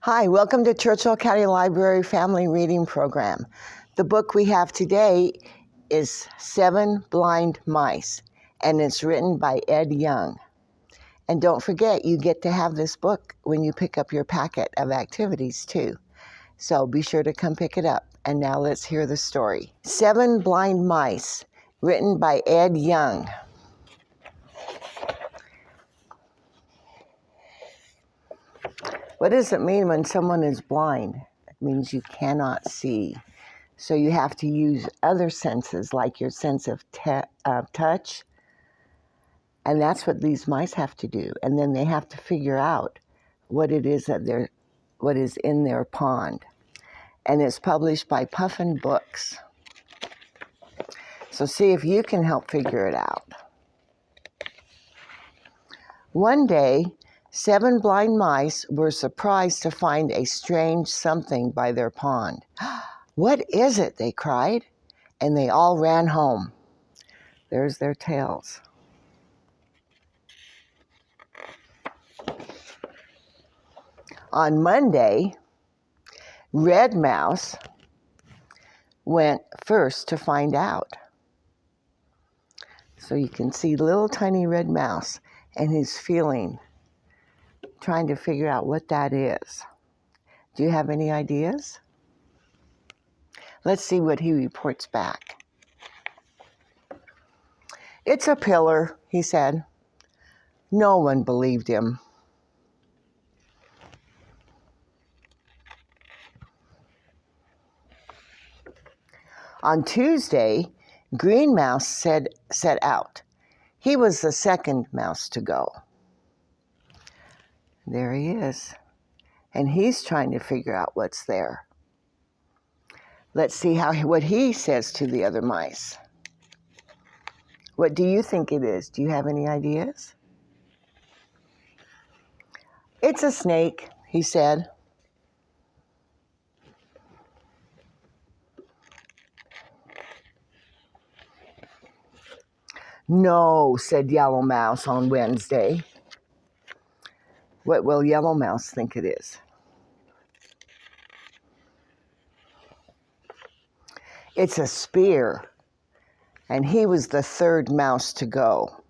Hi, welcome to Churchill County Library Family Reading Program. The book we have today is Seven Blind Mice, and it's written by Ed Young. And don't forget, you get to have this book when you pick up your packet of activities too. So be sure to come pick it up. And now let's hear the story. Seven Blind Mice, written by Ed Young. What does it mean when someone is blind? It means you cannot see. So you have to use other senses, like your sense of touch. And that's what these mice have to do. And then they have to figure out what it is that what is in their pond. And it's published by Puffin Books. So see if you can help figure it out. One day, 7 blind mice were surprised to find a strange something by their pond. "What is it?" they cried, and they all ran home. There's their tails. On Monday, Red Mouse went first to find out. So you can see little tiny Red Mouse, and he's trying to figure out what that is. Do you have any ideas? Let's see what he reports back. "It's a pillar," he said. No one believed him. On Tuesday, Green Mouse set out. He was the second mouse to go. There he is. And he's trying to figure out what's there. Let's see what he says to the other mice. What do you think it is? Do you have any ideas? "It's a snake," he said. "No," said Yellow Mouse on Wednesday. What will Yellow Mouse think it is? "It's a spear." And he was the third mouse to go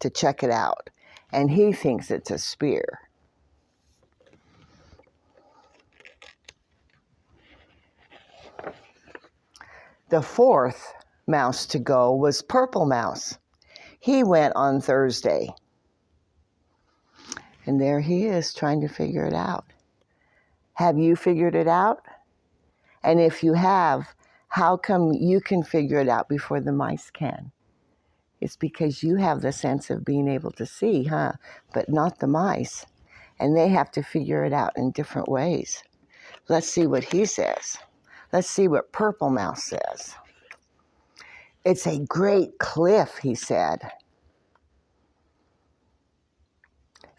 to check it out. And he thinks it's a spear. The fourth mouse to go was Purple Mouse. He went on Thursday. And there he is trying to figure it out. Have you figured it out? And if you have, how come you can figure it out before the mice can? It's because you have the sense of being able to see, huh? But not the mice. And they have to figure it out in different ways. Let's see what he says. Let's see what Purple Mouse says. "It's a great cliff," he said.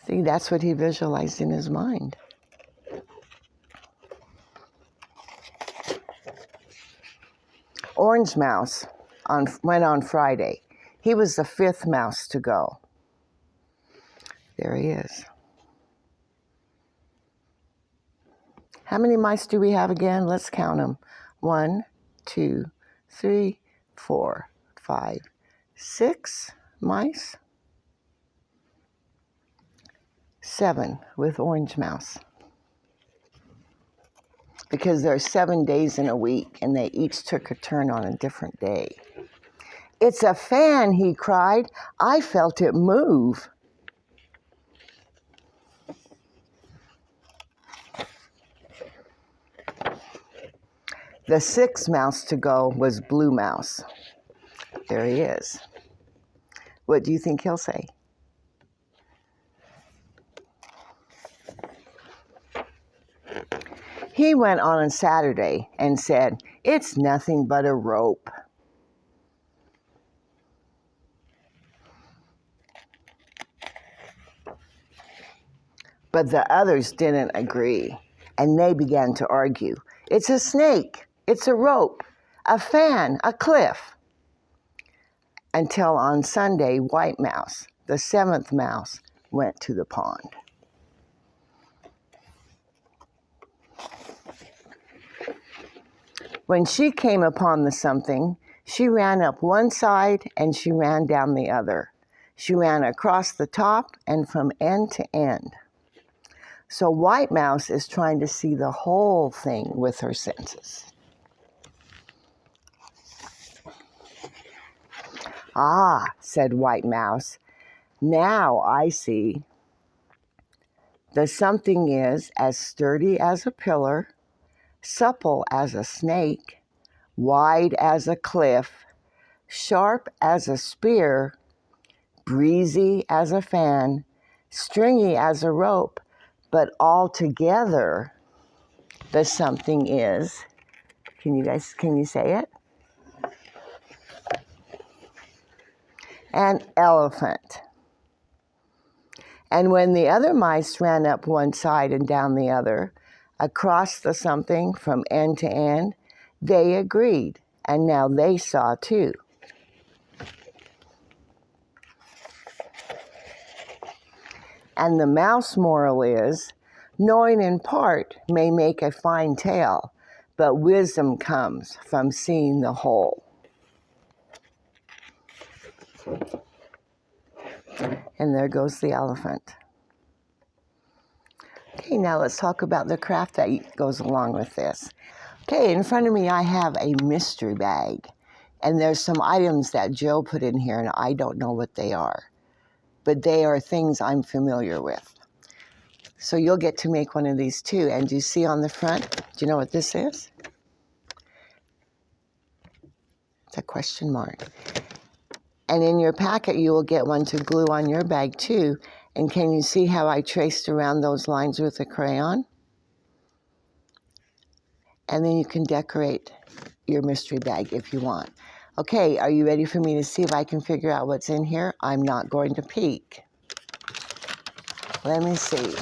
See, that's what he visualized in his mind. Orange Mouse went on Friday. He was the fifth mouse to go. There he is. How many mice do we have again? Let's count them. 1, 2, 3, 4, 5, 6 mice. 7 with Orange Mouse. Because there are 7 days in a week, and they each took a turn on a different day. "It's a fan," he cried. "I felt it move." The sixth mouse to go was Blue Mouse. There he is. What do you think he'll say? He went on Saturday and said, "It's nothing but a rope." But the others didn't agree, and they began to argue. "It's a snake, it's a rope, a fan, a cliff." Until on Sunday, White Mouse, the 7th mouse, went to the pond. When she came upon the something, she ran up one side and she ran down the other. She ran across the top and from end to end. So White Mouse is trying to see the whole thing with her senses. Ah, said White Mouse, now I see. The something is as sturdy as a pillar, supple as a snake, wide as a cliff, sharp as a spear, breezy as a fan, stringy as a rope, but altogether the something is, can you say it? An elephant. And when the other mice ran up one side and down the other, across the something from end to end, they agreed, and now they saw too. And the mouse moral is, knowing in part may make a fine tale, but wisdom comes from seeing the whole. And there goes the elephant. Okay, now let's talk about the craft that goes along with this. Okay, in front of me I have a mystery bag. And there's some items that Joe put in here, and I don't know what they are. But they are things I'm familiar with. So you'll get to make one of these too. And do you see on the front, do you know what this is? It's a question mark. And in your packet, you will get one to glue on your bag too. And can you see how I traced around those lines with a crayon? And then you can decorate your mystery bag if you want. Okay, are you ready for me to see if I can figure out what's in here? I'm not going to peek. Let me see.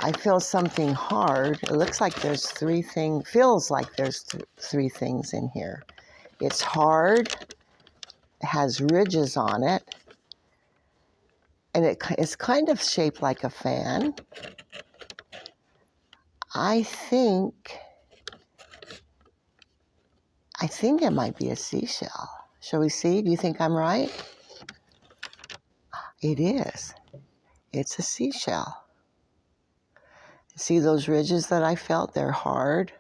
I feel something hard. It looks like there's three things, feels like there's three things in here. It's hard, it has ridges on it, and it's kind of shaped like a fan. I think it might be a seashell. Shall we see? Do you think I'm right? It is. It's a seashell. See those ridges that I felt? They're hard.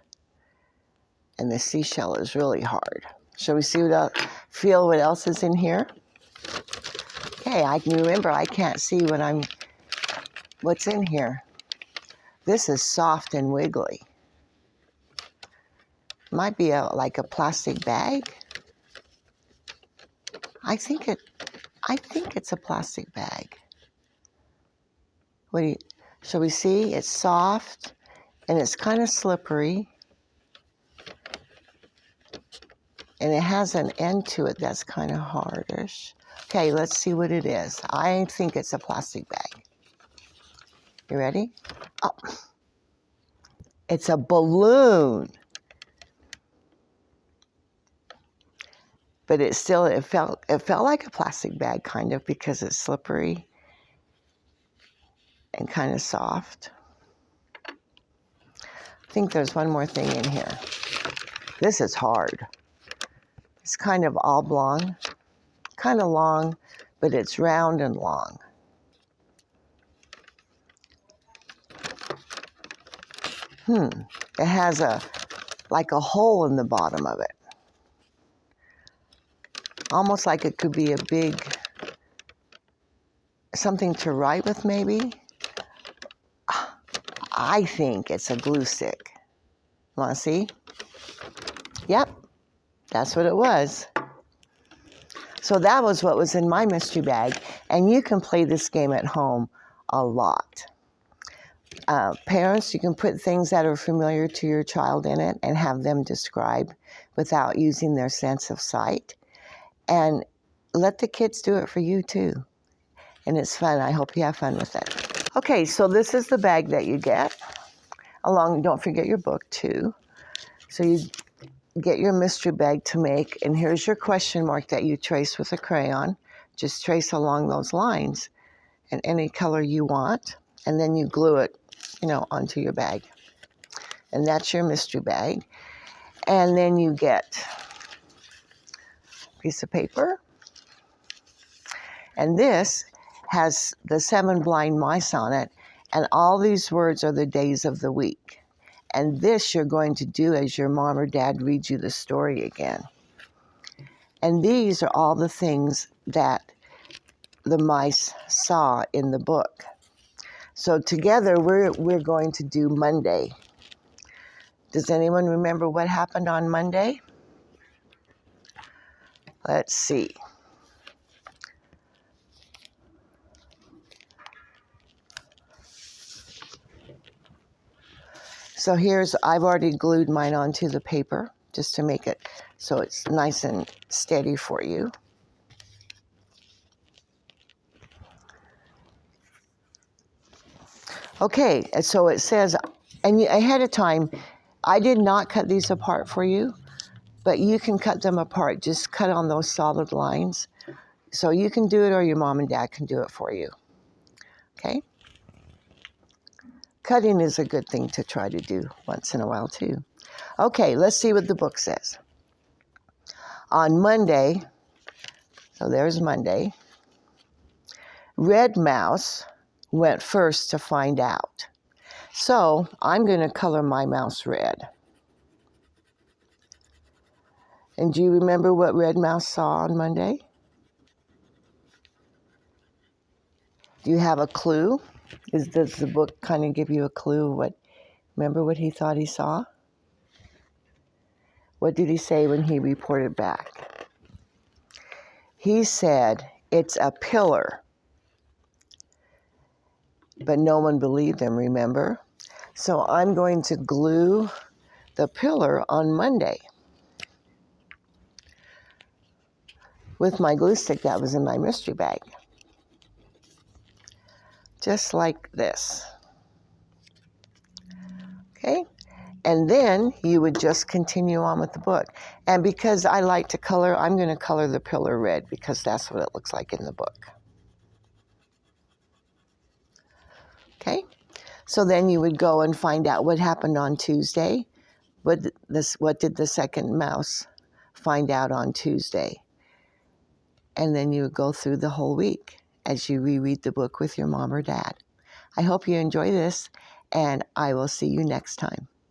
And the seashell is really hard. Shall we see feel what else is in here? Okay, I can remember I can't see what's in here. This is soft and wiggly. Might be like a plastic bag. I think it's a plastic bag. Shall we see? It's soft and it's kind of slippery. And it has an end to it that's kind of hardish. Okay, let's see what it is. I think it's a plastic bag. You ready? Oh, it's a balloon. But it felt like a plastic bag kind of because it's slippery and kind of soft. I think there's one more thing in here. This is hard. It's kind of oblong, kind of long, but it's round and long. It has like a hole in the bottom of it. Almost like it could be a big, something to write with maybe. I think it's a glue stick. Want to see? Yep, that's what it was. So that was what was in my mystery bag. And you can play this game at home a lot. Parents, you can put things that are familiar to your child in it and have them describe without using their sense of sight. And let the kids do it for you too. And it's fun. I hope you have fun with it. Okay, so this is the bag that you get. Don't forget your book too. So you get your mystery bag to make, and here's your question mark that you trace with a crayon. Just trace along those lines in any color you want. and then you glue it, onto your bag. And that's your mystery bag. And then you get a piece of paper. And this has the 7 blind mice on it. And all these words are the days of the week. And this you're going to do as your mom or dad reads you the story again. And these are all the things that the mice saw in the book. So together we're going to do Monday. Does anyone remember what happened on Monday? Let's see. So I've already glued mine onto the paper just to make it so it's nice and steady for you. Okay, so it says, and ahead of time, I did not cut these apart for you, but you can cut them apart. Just cut on those solid lines. So you can do it or your mom and dad can do it for you. Okay? Cutting is a good thing to try to do once in a while too. Okay, let's see what the book says. On Monday, so there's Monday, Red Mouse went first to find out. So I'm going to color my mouse red. And do you remember what Red Mouse saw on Monday? Do you have a clue? Does the book kind of give you a clue? Remember what he thought he saw? What did he say when he reported back? He said, it's a pillar. But no one believed him, remember? So I'm going to glue the pillar on Monday with my glue stick that was in my mystery bag. Just like this. Okay? And then you would just continue on with the book. And because I like to color, I'm going to color the pillar red because that's what it looks like in the book. Okay? So then you would go and find out what happened on Tuesday. What did the second mouse find out on Tuesday? And then you would go through the whole week as you reread the book with your mom or dad. I hope you enjoy this, and I will see you next time.